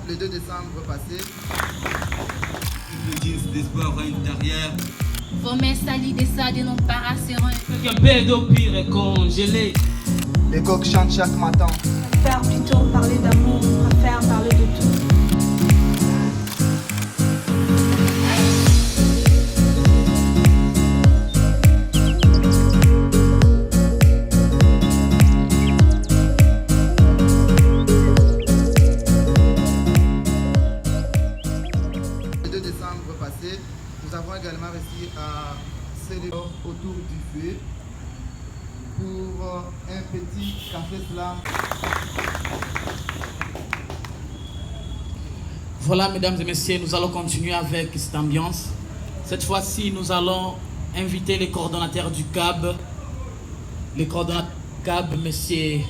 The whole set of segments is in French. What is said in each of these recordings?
le 2 décembre passé. Le jeans d'espoir intérieur. Vos mains salies des sades non paraceront. Un peu d'eau pire et congelé. Les coqs chantent chaque matin. Faire plutôt parler d'amour, préfère parler de tout. Le 2 décembre passé, nous avons également réussi à célébrer autour du feu pour un petit café slam. Voilà, mesdames et messieurs, nous allons continuer avec cette ambiance. Cette fois-ci, nous allons inviter les coordonnateurs du CAB. Les coordonnateurs du CAB, monsieur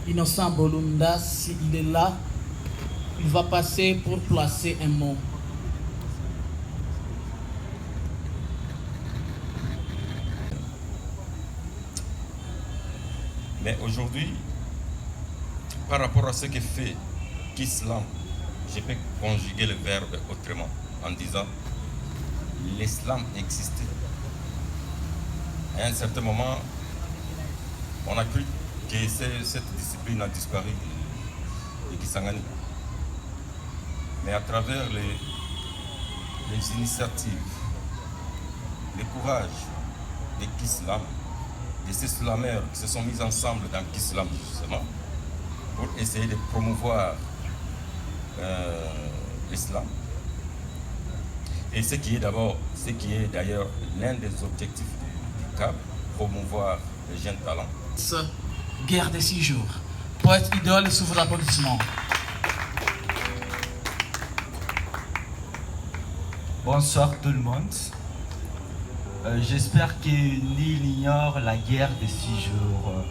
Innocent Bolunda, s'il est là, il va passer pour placer un mot. Mais aujourd'hui, par rapport à ce que fait l'islam, je peux conjuguer le verbe autrement en disant l'islam existait. À un certain moment, on a cru que cette discipline a disparu de Kisangani. Mais à travers les initiatives, le courage de Kislam, de ces slameurs qui se sont mis ensemble dans Kislam justement, pour essayer de promouvoir l'islam. Et ce qui est d'ailleurs l'un des objectifs du CAB, promouvoir les jeunes talents. Guerre des 6 jours. Poète idole sous vos applaudissements. Bonsoir tout le monde. J'espère que nul n'ignore la guerre des 6 jours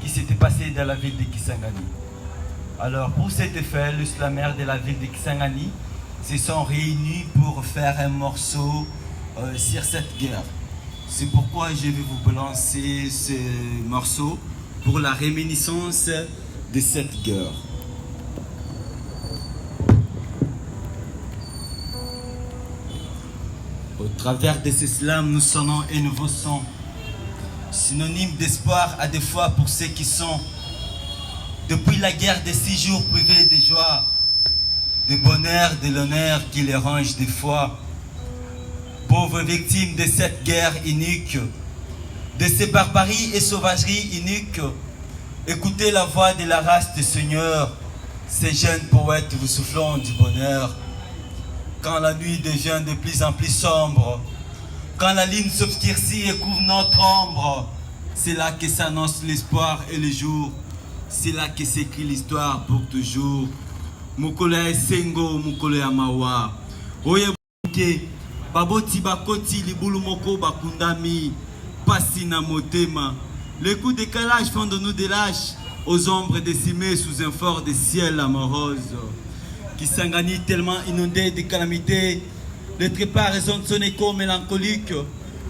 qui s'était passée dans la ville de Kisangani. Alors pour cet effet, les slameurs de la ville de Kisangani se sont réunis pour faire un morceau sur cette guerre. C'est pourquoi je vais vous balancer ce morceau pour la réminiscence de cette guerre. Au travers de ce slam, nous sonnons un nouveau son, synonyme d'espoir à des fois pour ceux qui sont, depuis la guerre des 6 jours, privés de joie, de bonheur, de l'honneur qui les range des fois. Pauvres victimes de cette guerre unique, de ces barbaries et sauvageries uniques, écoutez la voix de la race des seigneurs, ces jeunes poètes vous soufflant du bonheur. Quand la nuit devient de plus en plus sombre, quand la ligne s'obscurcit et couvre notre ombre, c'est là que s'annonce l'espoir et le jour. C'est là que s'écrit l'histoire pour toujours. Mukole Sengo, Mukole Amawa. Oye Buke, Baboti Bakoti, Libulu Moko Bakundami, Passina Motema. Les coups de calage font de nous des lâches, aux ombres décimées sous un fort de ciel amorose. Kisangani tellement inondé de calamités, le trépas résonne son écho mélancolique,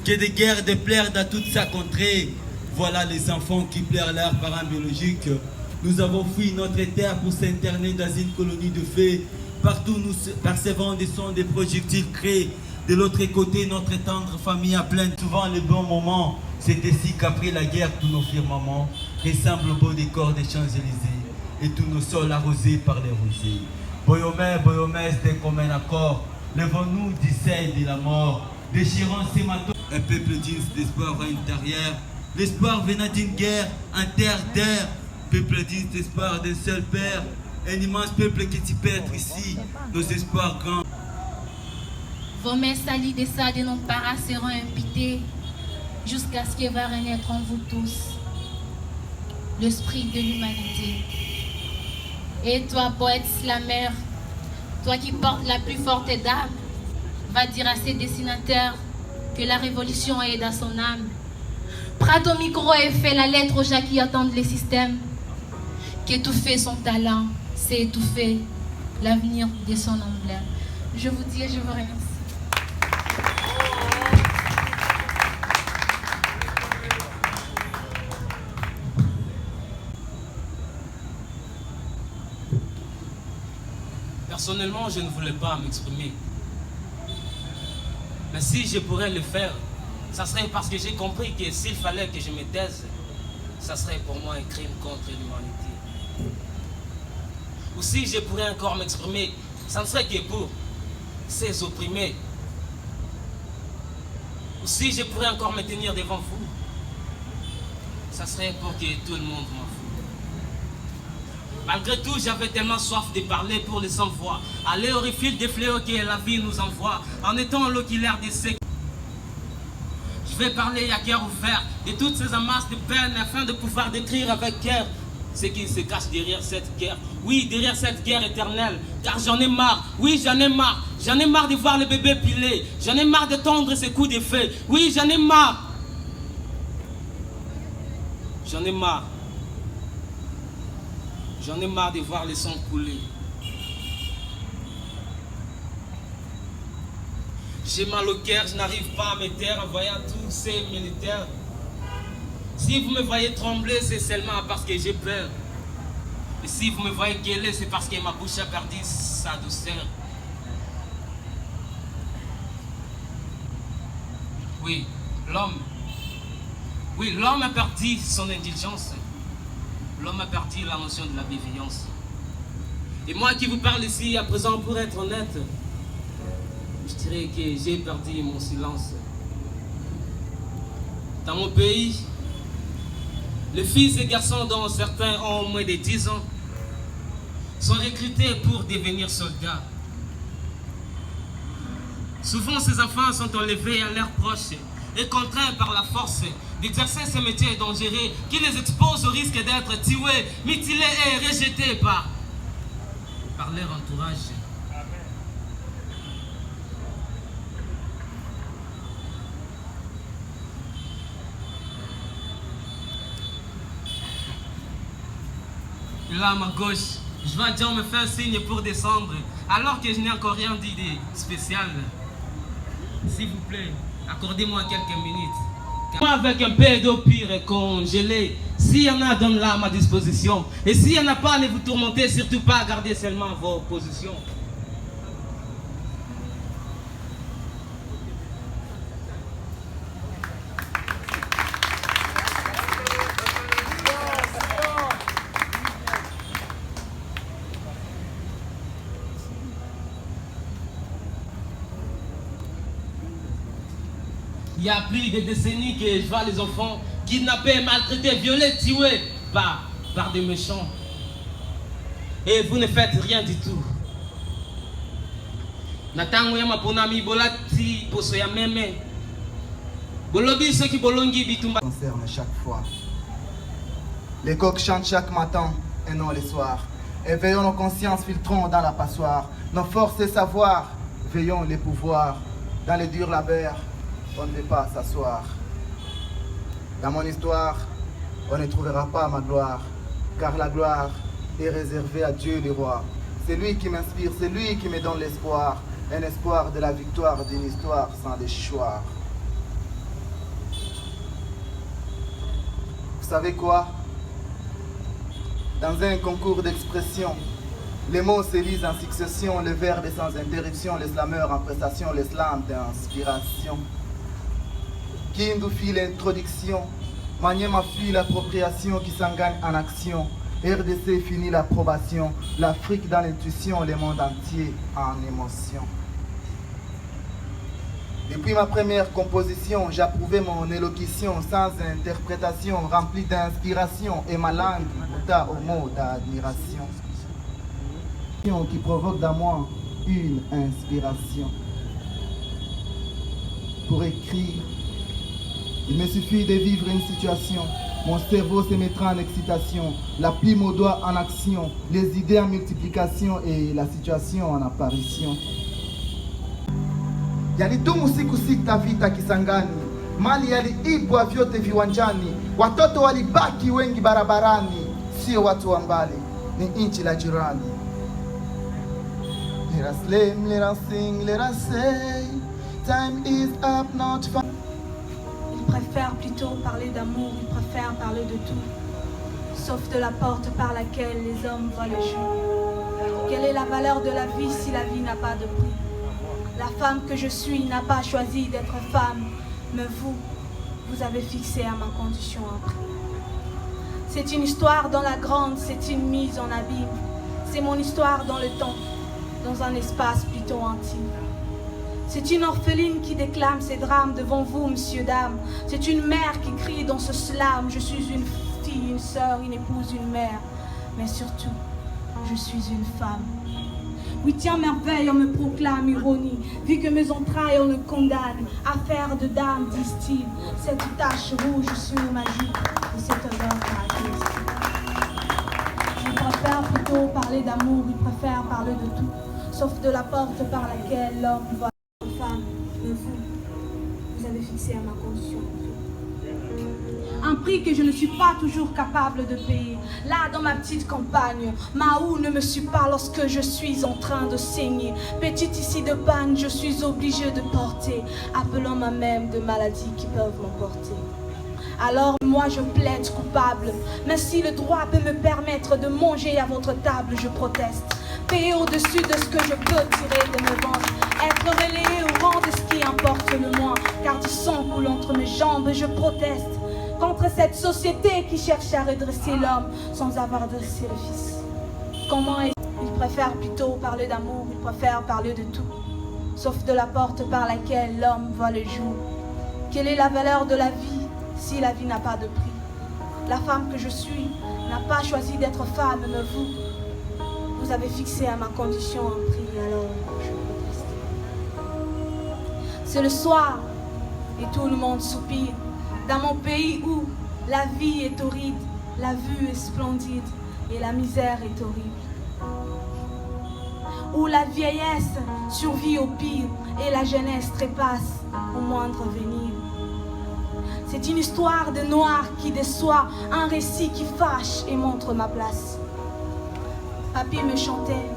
que des guerres déplairent dans toute sa contrée. Voilà les enfants qui pleurent leurs parents biologiques. Nous avons fui notre terre pour s'interner dans une colonie de fées. Partout nous percevons des sons des projectiles créés. De l'autre côté, notre tendre famille a plein souvent les bons moments. C'est ainsi qu'après la guerre, tous nos firmaments ressemblent au beau décor des Champs-Élysées et tous nos sols arrosés par les rosées. Boyomé, c'est comme un accord. Levons-nous du seuil de la mort, déchirons ces manteaux. Un peuple digne d'espoir intérieur, l'espoir venant d'une guerre en terre d'air. Peuple digne d'espoir d'un seul père, un immense peuple qui t'y peut être ici, nos espoirs grands. Vos mains salies des sades non paraceront impités, jusqu'à ce qu'il va renaître en vous tous l'esprit de l'humanité. Et toi, poète slameur, toi qui portes la plus forte d'âme, va dire à ses dessinateurs que la révolution est dans son âme. Prends ton micro et fais la lettre aux gens qui attendent les systèmes. Qu'étouffer son talent, c'est étouffer l'avenir de son emblème. Je vous dis et je vous remercie. Personnellement, je ne voulais pas m'exprimer. Mais si je pourrais le faire, ça serait parce que j'ai compris que s'il fallait que je me taise, ça serait pour moi un crime contre l'humanité. Ou si je pourrais encore m'exprimer, ça ne serait que pour ces opprimés. Ou si je pourrais encore me tenir devant vous, ça serait pour que tout le monde m'en fout. Malgré tout, j'avais tellement soif de parler pour les sans-voix. Aller au refil des fléaux que la vie nous envoie, en étant l'oculaire des séquelles. Je vais parler à cœur ouvert de toutes ces amasses de peine afin de pouvoir décrire avec cœur ce qui se cache derrière cette guerre. Oui, derrière cette guerre éternelle, car j'en ai marre, oui j'en ai marre. J'en ai marre de voir les bébés pilés, j'en ai marre de tendre ces coups de feu. Oui, j'en ai marre. J'en ai marre. J'en ai marre de voir les sangs couler. J'ai mal au cœur, je n'arrive pas à me taire en voyant tous ces militaires. Si vous me voyez trembler, c'est seulement parce que j'ai peur. Et si vous me voyez gueuler, c'est parce que ma bouche a perdu sa douceur. Oui, l'homme a perdu son indulgence. L'homme a perdu la notion de la bienveillance. Et moi qui vous parle ici, à présent, pour être honnête, je dirais que j'ai perdu mon silence. Dans mon pays, les filles et garçons dont certains ont moins de 10 ans sont recrutés pour devenir soldats. Souvent, ces enfants sont enlevés à leurs proches et contraints par la force d'exercer ce métier dangereux qui les expose au risque d'être tués, mutilés et rejetés par leur entourage. Là, à ma gauche, je vois John me faire un signe pour descendre, alors que je n'ai encore rien dit de spécial. S'il vous plaît, accordez-moi quelques minutes. Moi, avec un peu d'eau pure et congelée, s'il y en a, donne-la à ma disposition. Et s'il n'y en a pas, ne vous tourmentez surtout pas, gardez seulement vos positions. Il y a plus de décennies que je vois les enfants kidnappés, maltraités, violés, tués par des méchants. Et vous ne faites rien du tout. Natango ya maponami bolati poso ya meme. Bolobi ceux qui bolongi bitumba. Concerne chaque fois. Les coqs chantent chaque matin et non les soirs. Éveillons nos consciences, filtrons dans la passoire. Nos forces et savoirs, veillons les pouvoirs. Dans les durs labeurs, on ne veut pas s'asseoir. Dans mon histoire, on ne trouvera pas ma gloire, car la gloire est réservée à Dieu le roi. C'est lui qui m'inspire, c'est lui qui me donne l'espoir, un espoir de la victoire d'une histoire sans déchoir. Vous savez quoi? Dans un concours d'expression, les mots se lisent en succession, le verbe est sans interruption, les slameurs en prestation, les slams d'inspiration. Kindu fit l'introduction, Maniema fit l'appropriation qui s'engage en action. RDC finit l'approbation, l'Afrique dans l'intuition, le monde entier en émotion. Depuis ma première composition, j'approuvais mon élocution sans interprétation, remplie d'inspiration, et ma langue goûta au mot d'admiration. Qui provoque dans moi une inspiration. Pour écrire, il me suffit de vivre une situation. Mon cerveau se mettra en excitation, la plume au doigt en action, les idées en multiplication et la situation en apparition. Yalidumu siku sita vita Kisangani, mali yaliibwa vyote viwanjani, watoto walibaki wengi barabarani, sio watu wa mbali, ni nchi la jirani. Let us slam, let us sing, let us say, time is up, not far. Ils préfèrent plutôt parler d'amour, ils préfèrent parler de tout, sauf de la porte par laquelle les hommes voient le jour. Quelle est la valeur de la vie si la vie n'a pas de prix? La femme que je suis n'a pas choisi d'être femme, mais vous avez fixé à ma condition un prix. C'est une histoire dans la grande, c'est une mise en abîme. C'est mon histoire dans le temps, dans un espace plutôt intime. C'est une orpheline qui déclame ses drames devant vous, monsieur, dame. C'est une mère qui crie dans ce slam. Je suis une fille, une sœur, une épouse, une mère. Mais surtout, je suis une femme. Oui, tiens, merveille, on me proclame ironie. Vu que mes entrailles, on me condamne. Affaire de dame, disent-ils. Cette tache rouge sur ma jupe et cette odeur caractéristique. Il préfère plutôt parler d'amour, il préfère parler de tout. Sauf de la porte par laquelle l'homme voit la femme. Mais vous avez fixé à ma condition. Un prix que je ne suis pas toujours capable de payer. Là, dans ma petite campagne, ma houe ne me suit pas lorsque je suis en train de saigner. Petite ici de panne, je suis obligée de porter, appelant ma même de maladies qui peuvent m'emporter. Alors moi je plaide coupable, mais si le droit peut me permettre de manger à votre table, je proteste. Payer au-dessus de ce que je peux tirer de mes ventres, être relayé au rang de ce qui importe le moins, car du sang coule entre mes jambes et je proteste contre cette société qui cherche à redresser l'homme sans avoir dressé le fils. Comment est-ce qu'il préfère plutôt parler d'amour, il préfère parler de tout, sauf de la porte par laquelle l'homme voit le jour. Quelle est la valeur de la vie si la vie n'a pas de prix? La femme que je suis n'a pas choisi d'être femme, mais vous avez fixé à ma condition un prix, alors je proteste. C'est le soir et tout le monde soupire. Dans mon pays où la vie est horrible, la vue est splendide et la misère est horrible. Où la vieillesse survit au pire et la jeunesse trépasse au moindre venir. C'est une histoire de noir qui déçoit, un récit qui fâche et montre ma place. Papy me chantait,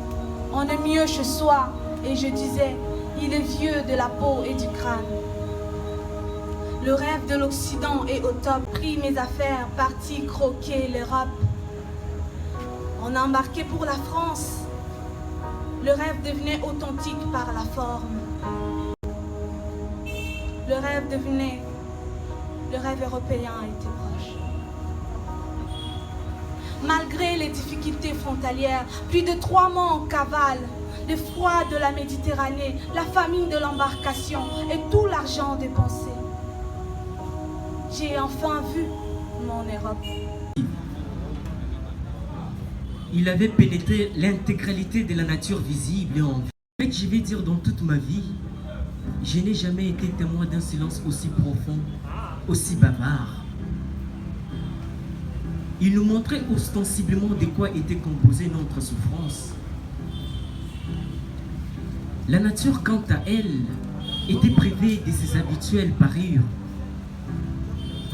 on est mieux chez soi, et je disais, il est vieux de la peau et du crâne. Le rêve de l'Occident est au top, pris mes affaires, parti croquer l'Europe. On a embarqué pour la France, le rêve devenait authentique par la forme. Le rêve européen était proche. Malgré les difficultés frontalières, plus de 3 mois en cavale, le froid de la Méditerranée, la famine de l'embarcation et tout l'argent dépensé. J'ai enfin vu mon Europe. Il avait pénétré l'intégralité de la nature visible et en vue. En fait, je vais dire, dans toute ma vie, je n'ai jamais été témoin d'un silence aussi profond, aussi bavard. Il nous montrait ostensiblement de quoi était composée notre souffrance. La nature, quant à elle, était privée de ses habituelles parures.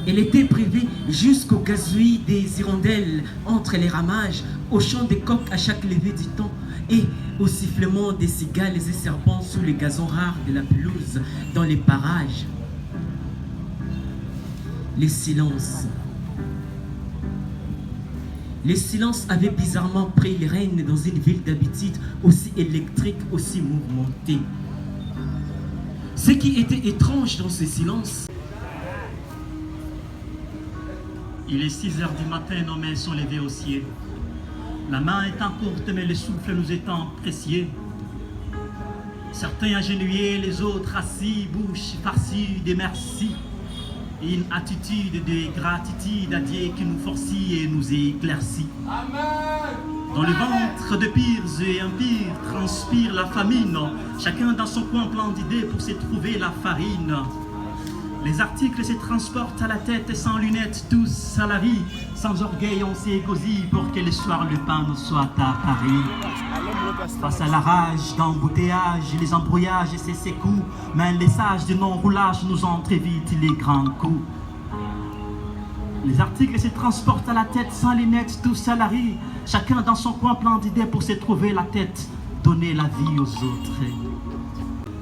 Elle était privée jusqu'au gazouillis des hirondelles entre les ramages, au chant des coqs à chaque lever du temps et au sifflement des cigales et serpents sous les gazons rares de la pelouse dans les parages. Les silences. Les silences avaient bizarrement pris les rênes dans une ville d'habitude aussi électrique, aussi mouvementée. Ce qui était étrange dans ces silences, il est 6 heures du matin, nos mains sont levées au ciel. La main étant courte, mais le souffle nous étant précieux. Certains agenouillés, les autres assis, bouche farcie des merci. Une attitude de gratitude à Dieu qui nous forcit et nous éclaircit. Amen. Dans le ventre de pires et impires transpire la famine. Chacun dans son coin plein d'idées pour se trouver la farine. Les articles se transportent à la tête sans lunettes, tous à la vie. Sans orgueil, on s'égosille pour que le soir le pain nous soit à Paris. Face à la rage d'embouteillage, les embrouillages et ses secoues, mais les sages de non-roulage nous entrevitent les grands coups. Les articles se transportent à la tête sans lunettes, tous à la vie. Chacun dans son coin plein d'idées pour se trouver la tête, donner la vie aux autres.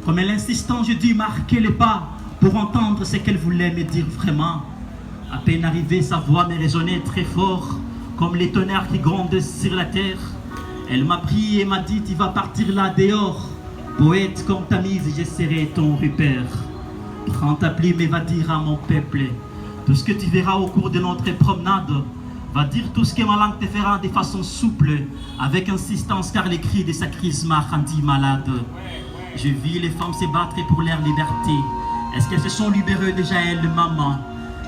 Comme l'insistant, je dû marquer les pas pour entendre ce qu'elle voulait me dire vraiment. À peine arrivée, sa voix me résonnait très fort, comme les tonnerres qui grondent sur la terre. Elle m'a pris et m'a dit, tu vas partir là dehors. Poète comme Tamise, je serai ton repère. Prends ta plume et va dire à mon peuple tout ce que tu verras au cours de notre promenade. Va dire tout ce que ma langue te fera de façon souple, avec insistance, car les cris de sa crise m'a rendu malade. Je vis les femmes se battre pour leur liberté. Est-ce qu'elles se sont libérées déjà elles, maman?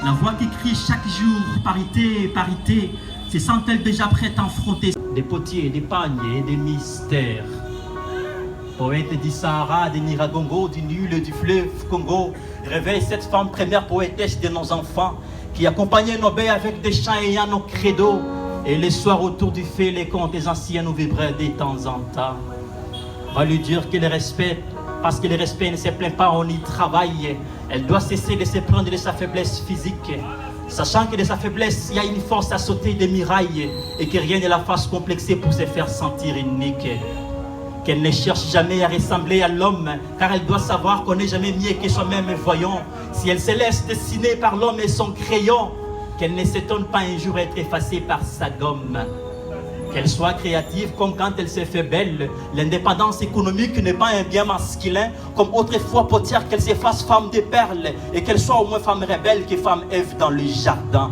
La voix qui crie chaque jour, parité, parité, se sent-elle déjà prête à affronter des potiers, des pagnes et des mystères? Poète du Sahara, du Niragongo, du Nul, du fleuve Congo, réveille cette femme première poétesse de nos enfants, qui accompagnait nos baies avec des chants ayant nos credos. Et les soirs autour du feu, les contes des anciens nous vibraient de temps en temps. Va lui dire qu'il le respecte, parce que le respect ne se plaint pas, on y travaille. Elle doit cesser de se prendre de sa faiblesse physique, sachant que de sa faiblesse, il y a une force à sauter des murailles, et que rien ne la fasse complexer pour se faire sentir unique. Qu'elle ne cherche jamais à ressembler à l'homme, car elle doit savoir qu'on n'est jamais mieux que soi-même. Voyons, si elle se laisse dessiner par l'homme et son crayon, qu'elle ne s'étonne pas un jour être effacée par sa gomme. Qu'elle soit créative comme quand elle se fait belle. L'indépendance économique n'est pas un bien masculin, comme autrefois potière, qu'elle se fasse femme de perles, et qu'elle soit au moins femme rebelle que femme Ève dans le jardin.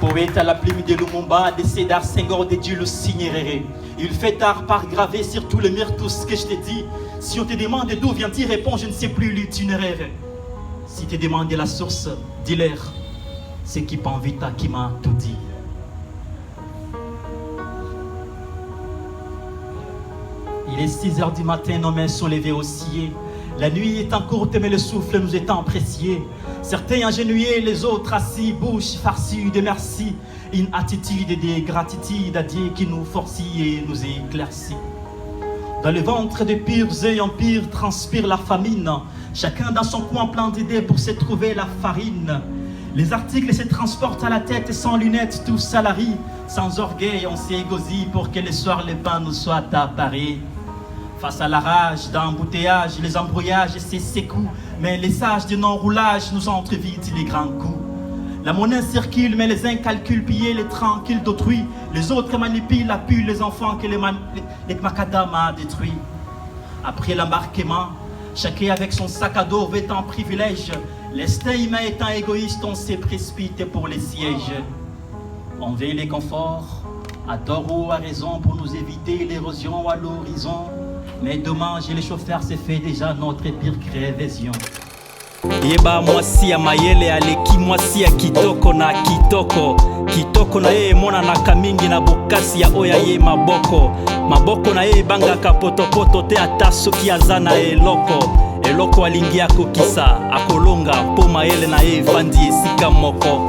Poète à la plume de Lumumba, de Sédar Senghor, de Dieu le Signerere. Il fait tard par graver sur tous les murs tout ce que je te dis. Si on te demande d'où vient-il, réponds, je ne sais plus l'itinéraire. Si tu demandes la source, dis-leur, c'est qui Panvita qui m'a tout dit. Il est 6 heures du matin, nos mains sont levées au ciel. La nuit étant courte, mais le souffle nous étant précieux. Certains agenouillés, les autres assis, bouche farcie de merci. Une attitude de gratitude à Dieu qui nous forcit et nous éclaircit. Dans le ventre de purs œils en pire transpire la famine. Chacun dans son coin plein d'idées pour se trouver la farine. Les articles se transportent à la tête sans lunettes, tous salariés. Sans orgueil, on s'égosille pour que le soir le pain nous soit à Paris. Face à la rage d'embouteillage, les embrouillages, c'est ses coups. Mais les sages de non-roulage nous entrevitent les grands coups. La monnaie circule, mais les uns calculent piller les tranquilles d'autrui. Les autres manipulent la pule, les enfants que les macadam a détruits. Après l'embarquement, chacun avec son sac à dos vêtant privilège. L'instinct humain étant égoïste, on se précipite pour les sièges. On veut les conforts, à tort ou à raison, pour nous éviter l'érosion à l'horizon. Mais dommage, les chauffeurs, c'est fait déjà notre pire création. Yeba mwasi ya mayele aleki mwasi ya kitoko na kitoko. Kitoko na ye mona na kamingi na bokasi ya oya ye maboko. Maboko na ye bangaka potopoto te ata soki aza na eloko. Eloko alingi akokisa akolonga mpo mayele na ye vandi esika moko.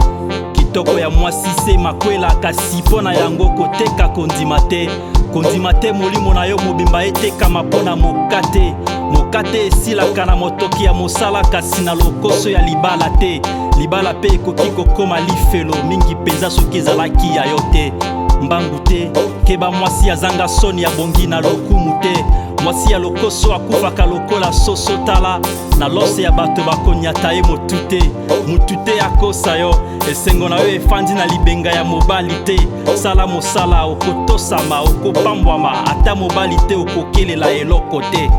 Kitoko ya mwasi se makwela kasi pona yango koteka kondima te. Kondima te molimo na yo mobimba eteka mapona mokate. Mokate esilaka na motoki ya mosala kasi na lokoso ya libala te. Libala pe ekoki kokoma lifelo mingi penza soki ezalaki ya yo te. Mbangu te, keba mwasi azanga soni ya bongi na lokumu te. Mwasi ya lokoso akufaka lokola soso tala. Na lose ya bato bakonyata ye motute. Motute akosa yo, esengo na yo efandi na libenga ya mobali te. Sala mosala okotosama, okopambwama, ata mobali te okokelela eloko te.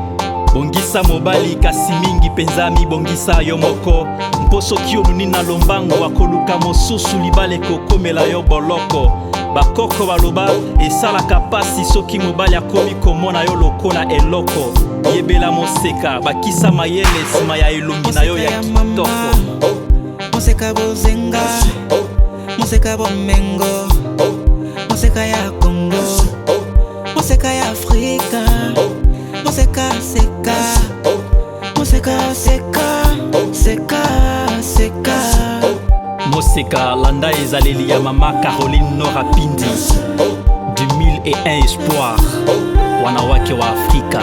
Bongisa mobali kasi mingi penza mi bongisa yo moko. Mposo ki oluni na lombango akoluka mosusu libale kokomela yo boloko. Bakoko baloba esalaka pasi soki mobali akomi komona yo lokola eloko. Yebela moseka bakisa mayele sima ya elongi na yo ya kitoko. Moseka bozenga, moseka bomengo, moseka ya Congo, moseka ya Afrika. Moseka seka, moseka seka, seka seka. Moseka landa ezaleli ya mama Caroline Nora Pindi. 2001 espoir, wanawake wa Afrika.